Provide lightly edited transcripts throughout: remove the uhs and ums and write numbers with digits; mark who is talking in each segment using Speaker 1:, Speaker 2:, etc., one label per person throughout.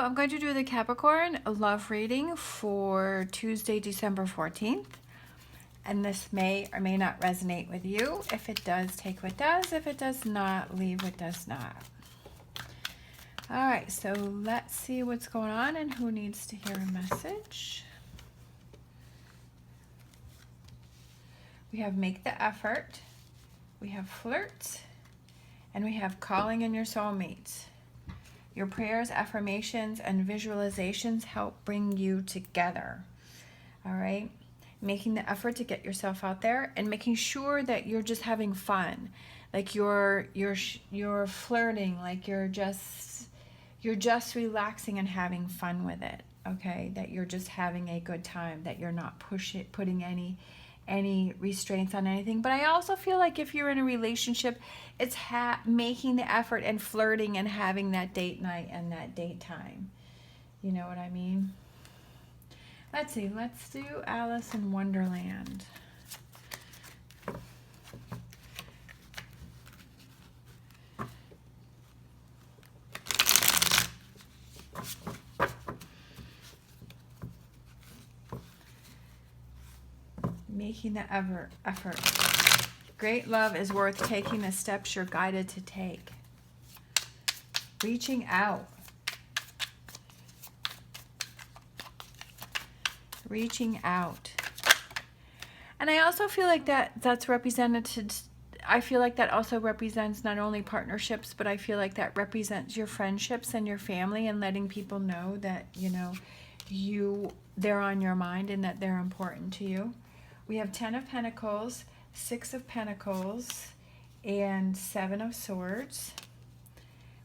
Speaker 1: I'm going to do the Capricorn love reading for Tuesday, December 14th. And this may or may not resonate with you. If it does, take what does. If it does not, leave what does not. All right, so let's see what's going on and who needs to hear a message. We have make the effort. We have flirt. And we have calling in your soulmates. Your prayers, affirmations, and visualizations help bring you together. All right? Making the effort to get yourself out there and making sure that you're just having fun. Like you're flirting, like you're just relaxing and having fun with it. Okay? That you're just having a good time, that you're not putting any restraints on anything. But I also feel like if you're in a relationship, it's making the effort and flirting and having that date night and that date time. You know what I mean? Let's see. Let's do Alice in Wonderland. Making the effort. Great love is worth taking the steps you're guided to take. Reaching out. Reaching out. And I also feel like that's represented. I feel like that also represents not only partnerships, but I feel like that represents your friendships and your family and letting people know that, you know, they're on your mind and that they're important to you. We have 10 of Pentacles, 6 of Pentacles, and 7 of Swords.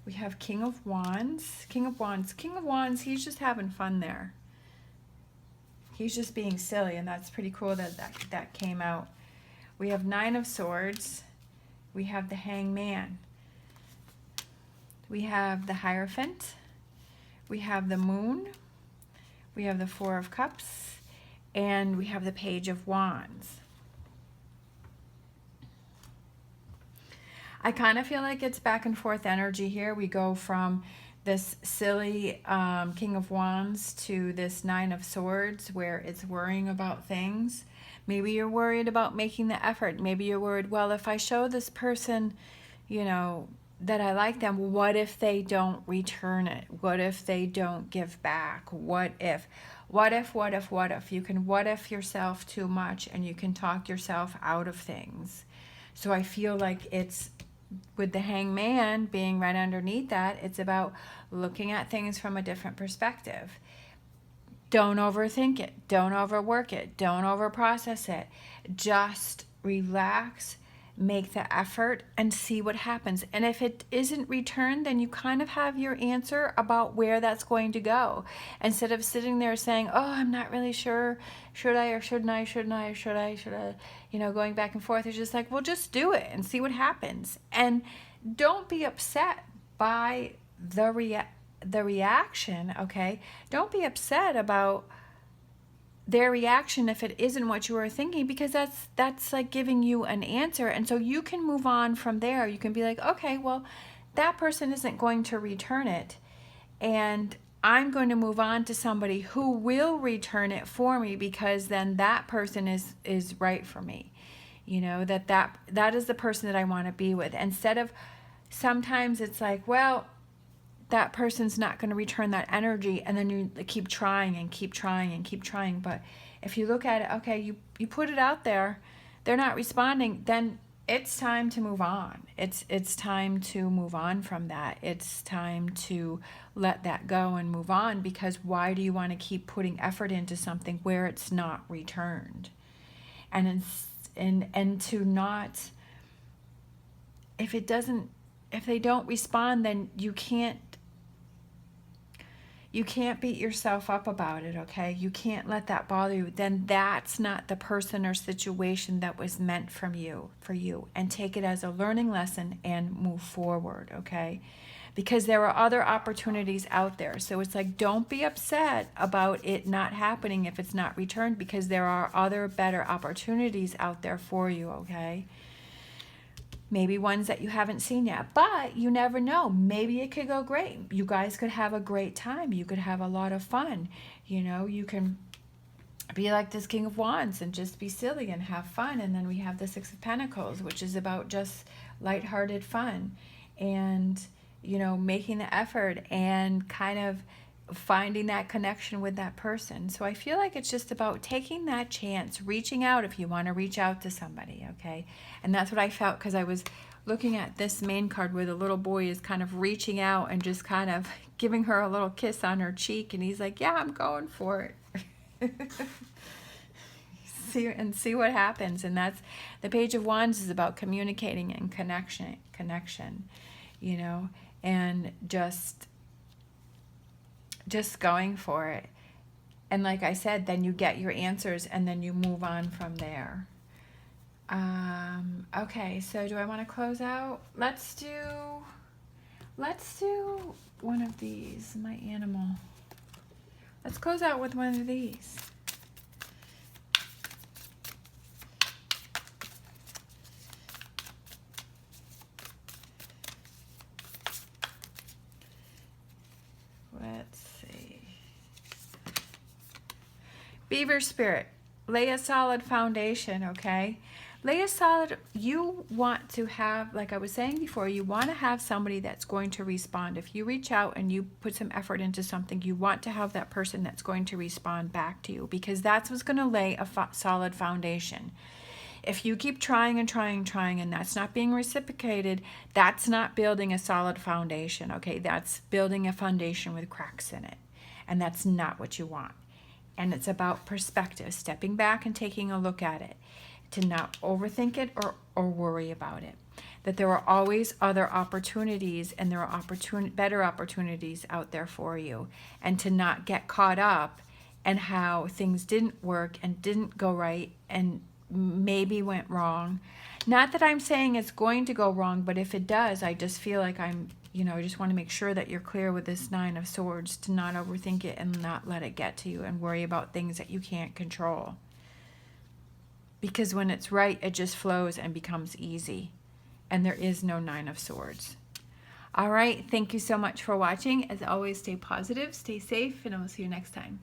Speaker 1: We have King of Wands. King of Wands. King of Wands, he's just having fun there. He's just being silly, and that's pretty cool that came out. We have 9 of Swords. We have the Hangman. We have the Hierophant. We have the Moon. We have the 4 of Cups. And we have the Page of Wands. I kind of feel like it's back and forth energy here. We go from this silly King of Wands to this 9 of Swords where it's worrying about things. Maybe you're worried about making the effort. Maybe you're worried, well, if I show this person, you know, that I like them, what if they don't return it? What if they don't give back? What if? You can what if yourself too much and you can talk yourself out of things. So I feel like it's, with the Hangman being right underneath that, it's about looking at things from a different perspective. Don't overthink it. Don't overwork it. Don't overprocess it. Just relax, make the effort, and see what happens. And if it isn't returned, then you kind of have your answer about where that's going to go. Instead of sitting there saying, oh, I'm not really sure, should I or shouldn't I, should I, you know, going back and forth. It's just like, well, just do it and see what happens. And don't be upset by the reaction, okay? Don't be upset about their reaction if it isn't what you were thinking, because that's like giving you an answer, and so you can move on from there. You can be like, okay, well, that person isn't going to return it, and I'm going to move on to somebody who will return it for me, because then that person is right for me. You know, that is the person that I want to be with. Instead of, sometimes it's like, well, that person's not going to return that energy, and then you keep trying and keep trying and keep trying. But if you look at it, okay, you put it out there, they're not responding, then it's time to move on. It's time to move on from that. It's time to let that go and move on, because why do you want to keep putting effort into something where it's not returned? And to not, if they don't respond, then you can't beat yourself up about it, okay? You can't let that bother you. Then that's not the person or situation that was meant for you. And take it as a learning lesson and move forward, okay? Because there are other opportunities out there. So it's like, don't be upset about it not happening if it's not returned, because there are other better opportunities out there for you, okay? maybe ones that you haven't seen yet, but you never know. Maybe it could go great. You guys could have a great time. You could have a lot of fun. You know, you can be like this King of Wands and just be silly and have fun. And then we have the Six of Pentacles, which is about just lighthearted fun and, you know, making the effort and kind of finding that connection with that person. So I feel like it's just about taking that chance, reaching out if you want to reach out to somebody, okay? And that's what I felt, because I was looking at this main card where the little boy is kind of reaching out and just kind of giving her a little kiss on her cheek, and he's like, yeah, I'm going for it. see what happens. And that's the Page of Wands is about communicating and connection, you know, and just going for it. And like I said, then you get your answers and then you move on from there. Okay, so do I want to close out? Let's do one of these, my animal. Let's close out with one of these. Let's see. Beaver Spirit, lay a solid foundation, okay? Lay a solid, you want to have, like I was saying before, you want to have somebody that's going to respond. If you reach out and you put some effort into something, you want to have that person that's going to respond back to you, because that's what's going to lay a solid foundation. If you keep trying and trying and that's not being reciprocated, that's not building a solid foundation, okay? That's building a foundation with cracks in it, and that's not what you want. And it's about perspective, stepping back and taking a look at it, to not overthink it or worry about it. That there are always other opportunities, and there are better opportunities out there for you, and to not get caught up in how things didn't work and didn't go right and maybe went wrong. Not that I'm saying it's going to go wrong, but if it does, I just feel like I just want to make sure that you're clear with this Nine of Swords, to not overthink it and not let it get to you and worry about things that you can't control. Because when it's right, it just flows and becomes easy. And there is no Nine of Swords. All right, thank you so much for watching. As always, stay positive, stay safe, and I will see you next time.